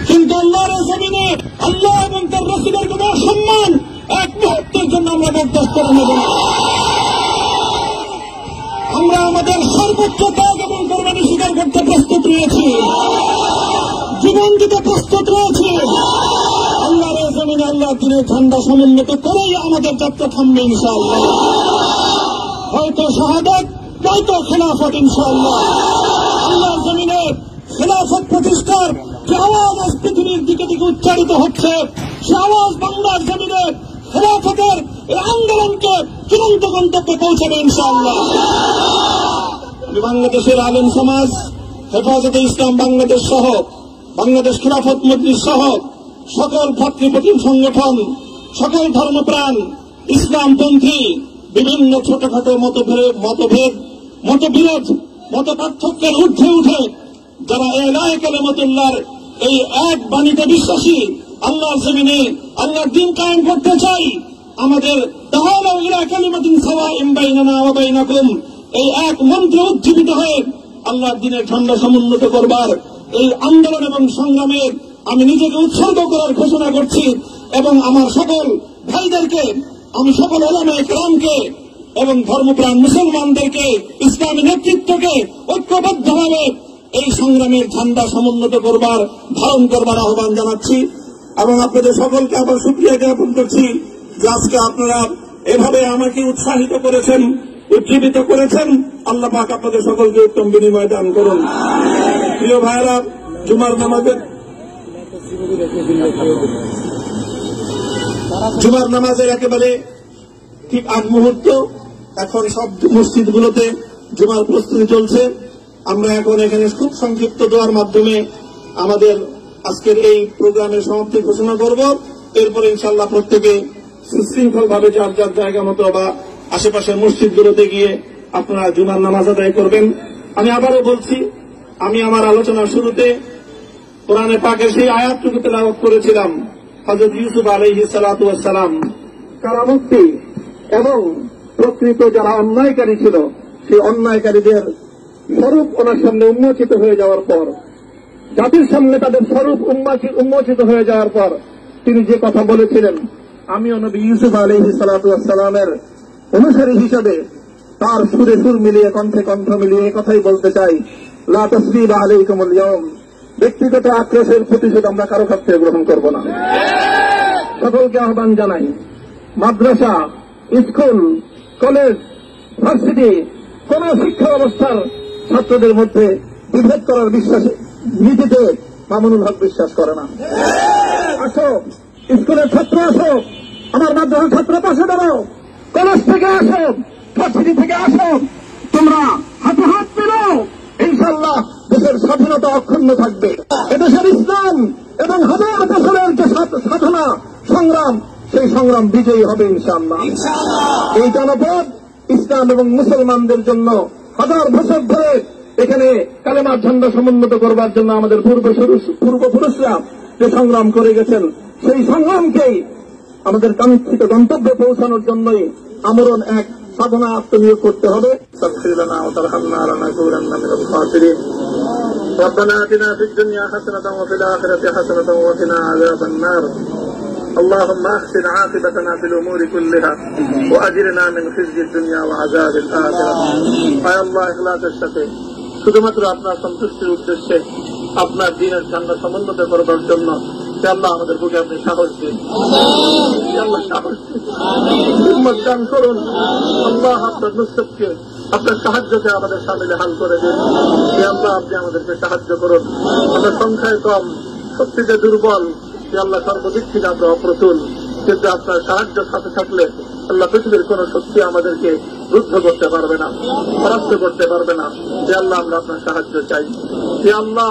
কিন্তু আল্লাহর জমিনে আল্লাহ এবং তার রাসূলের কোন সম্মান এক মুহূর্তের জন্য আমরা বরদাস্ত করে নেব না। আমরা আমাদের সর্বোচ্চ ত্যাগ এবং কোরবানি স্বীকার করতে প্রস্তুত রয়েছি, জীবন দিতে প্রস্তুত রয়েছি। আল্লাহর জমিনে আল্লাহ দিনের ঝান্ডা সমুন্নত করেই আমাদের যাত্রা থামবে ইনশাআল্লাহ। হয়তো শাহাদাত, নয়তো খেলাফত ইনশাআল্লাহ। আল্লাহর জমিনে খেলাফত প্রতিষ্ঠার যে আওয়াজ আজ পৃথিবীর দিকে দিকে উচ্চারিত হচ্ছে, সে আওয়াজ বাংলার জমিনে খেলাফতের এই আন্দোলনকে চূড়ান্ত গন্তব্যে পৌঁছাবে ইনশাআল্লাহ। বাংলাদেশের আলেম সমাজ, হেফাজতে ইসলাম বাংলাদেশ সহ বাংলাদেশ খেলাফত মজলিস সহ সকল ভাতৃপ্রতিম সংগঠন, সকল ধর্মপ্রাণ, ইসলামপন্থী বিভিন্ন ছোটখাটো মতবিরোধ, মত পার্থক্যের ঊর্ধ্বে উঠে যারা ইলাহি কালিমাতুল্লাহর এই এক বাণীতে বিশ্বাসী, আল্লাহর জমিনে আল্লাহর দ্বীন কায়েম করতে চাই, আমাদের তাআলাউ ইলা কালিমাতিন সাওয়াইন বাইনানা ওয়া বাইনাকুম এই এক মন্ত্রে উজ্জীবিত হয়ে আল্লাহর দ্বীনের ঝান্ডা সমুন্নত করবার এই আন্দোলন এবং সংগ্রামে আমি নিজেকে উৎসর্গ করার ঘোষণা করছি। এবং আমার সকল ভাইদেরকে, আমি সকল উলামায়ে কেরামকে এবং ধর্মপ্রাণ মুসলমানদেরকে, ইসলামী নেতৃত্বকে ঐক্যবদ্ধভাবে এই সংগ্রামের ঝান্ডা সমুন্নত করবার, ধারণ করবার আহ্বান জানাচ্ছি। এবং আপনাদের সকলকে আবার শুকরিয়া জ্ঞাপন করছি যে আজকে আপনারা এভাবে আমাকে উৎসাহিত করেছেন, উজ্জীবিত করেছেন। আল্লাহ পাক আপনাদের সকলকে উত্তম বিনিময় দান করুন। প্রিয় ভাইরা, জুমার নামাজের একেবারে ঠিক আগ মুহূর্ত, এখন সব মসজিদগুলোতে জুমার প্রস্তুতি চলছে। আমরা এখন এখানে খুব সংক্ষিপ্ত দোয়ার মাধ্যমে আমাদের আজকের এই প্রোগ্রামের সমাপ্তি ঘোষণা করব। এরপরে ইনশাআল্লাহ প্রত্যেকে সুশৃঙ্খলভাবে যার যার জায়গা মতো বা আশেপাশের মসজিদগুলোতে গিয়ে আপনারা জুমার নামাজ আদায় করবেন। আমি আবারও বলছি, আমি আমার আলোচনার শুরুতে কোরআনে পাকের সেই আয়াতটুকু তেলাওয়াত করেছিলাম, হযরত ইউসুফ আলাইহিস সালাতু ওয়াস সালাম কারামুক্তি এবং প্রকৃত যারা অন্যায়কারী ছিল সেই অন্যায়কারীদের স্বরূপ ওনার সামনে উন্মোচিত হয়ে যাওয়ার পর, জাতির সামনে তাদের স্বরূপ উন্মোচিত হয়ে যাওয়ার পর তিনি যে কথা বলেছিলেন, আমিও নবী ইউসুফ আলাইহিস সালাতু ওয়াস সালামের অনুসারী হিসেবে তার সুরে সুর মিলিয়ে, কণ্ঠে কণ্ঠ মিলিয়ে কথাই বলতে চাই, লা তাসরিবা আলাইকুমুল ইয়াউম, ব্যক্তিগত আক্রোশের প্রতিশোধ আমরা কারো কাছ থেকে গ্রহণ করব না। সকলকে আহ্বান জানাই, মাদ্রাসা, স্কুল, কলেজ, ভার্সিটি, কোন শিক্ষা ব্যবস্থার ছাত্রদের মধ্যে বিভেদ করার বিশ্বাসে নীতিতে মামুনুল হক বিশ্বাস করে না। আসো, স্কুলের ছাত্র আসো, আমার মাদ্রাসার ছাত্র পাশে দাঁড়াও, কলেজ থেকে আসো, ভার্সিটি থেকে আসো, তোমরা হাতে হাত মিলাও, ইনশাআল্লাহ দেশের স্বাধীনতা অক্ষুণ্ণ থাকবে। এদেশের ইসলাম এবং হাজার বছরের যে সাধনা সংগ্রাম, সেই সংগ্রাম বিজয়ী হবে ইনশাআল্লাহ। এই জনপদ ইসলাম এবং মুসলমানদের জন্য হাজার বছর ধরে এখানে কালেমার ঝান্ডা সমুন্নত করবার জন্য আমাদের পূর্বপুরুষরা যে সংগ্রাম করে গেছেন, সেই সংগ্রামকেই আমাদের কাঙ্ক্ষিত গন্তব্যে পৌঁছানোর জন্যই আমরণ এক সাধনা আত্মনিয়োগ করতে হবে। ربنا آتنا في الدنيا حسنة وفي الآخرة حسنة وقنا عذاب النار اللهم أحسن عاقبتنا في الأمور كلها وأجرنا من خزي الدنيا وعذاب الآخرة يا الله إخلاصের সাথে শুধুমাত্র আপনার সন্তুষ্টির উদ্দেশ্যে আপনার দ্বীনের ঝান্ডা সমুন্নত করবার জন্য আল্লাহ আমাদের বুকে আপনি সাহস দিন, আল্লাহ সাহস দিন, হিম্মত দান করুন। আল্লাহ আপনার নুসরতকে, আপনার সাহায্যকে আমাদের সামিলে হাল করে দিন। আল্লাহ আপনি আমাদেরকে সাহায্য করুন। আমরা সংখ্যায় কম, শক্তিতে দুর্বল, আল্লাহ সর্বদিক থেকে আমরা অপ্রতুল, কিন্তু আপনার সাহায্য সাথে থাকলে আল্লাহ পৃথিবীর কোন শক্তি আমাদেরকে রুদ্ধ করতে পারবে না, পরাস্ত করতে পারবে না। যে আল্লাহ আমরা আপনার সাহায্য চাই। যে আল্লাহ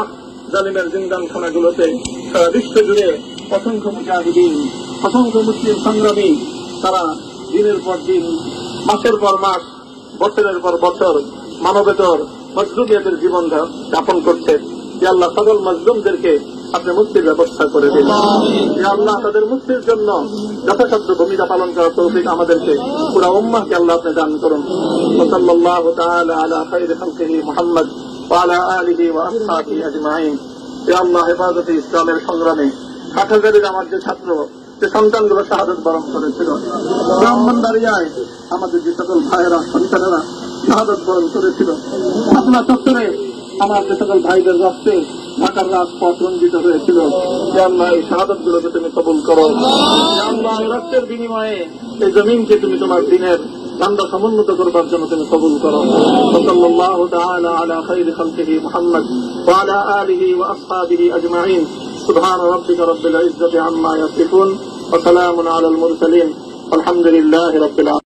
জালিমের জিন্দানখানাগুলোতে সারা বিশ্ব জুড়ে অসংখ্য মুজাহিদিন, অসংখ্য মুসলিম সংগ্রামী, তারা দিনের পর দিন, মাসের পর মাস, বছরের পর বছর মানবেতর মজলুমিয়াতের জীবন যাপন করছে। যে আল্লাহ সকল মজলুমদেরকে আপনি মুক্তির ব্যবস্থা করে দিন। যে আল্লাহ তাদের মুক্তির জন্য যথাসাধ্য ভূমিকা পালন করার তৌফিক আমাদেরকে, পুরা উম্মাহকে আল্লাহ আপনি দান করুন। সাল্লাল্লাহু তাআলা আলা খায়রি খালকিহি মুহাম্মদ ওয়া আলা আলিহি ওয়া আসহাবিহি আজমাইন। আল্লাহ হেফাজতে ইসলামের সংগ্রামে হাটহাজারীর আমার যে ছাত্র যে সন্তানগুলো শাহাদত বরণ করেছিল, ব্রাহ্মণবাড়িয়ায় আমাদের যে সকল ভাইয়েরা সন্তানেরা শাহাদত বরণ করেছিল, শাপলা চত্বরে আমার যে সকল ভাইদের রক্তে ঢাকার রাজপথ রঞ্জিত হয়েছিল, যে আল্লাহ এই শাহাদত গুলোকে তুমি কবুল করো। যে আল্লাহ রক্তের বিনিময়ে এই জমিনকে তুমি তোমার দিনের ঝান্ডা সমুন্নত করবার জন্য তুমি কবুল করো। সাল্লাল্লাহু তাআলা আলা খায়রি খালকিহি মুহাম্মদ ওয়া আলা আলিহি ওয়া আসহাবিহি আজমাইন। সুবহান রাব্বিকা রাব্বিল ইজ্জাতি আম্মা ইয়াসিফুন ওয়া সালামুন আলাল মুরসালিন। আলহামদুলিল্লাহি রাব্বিল আলামিন।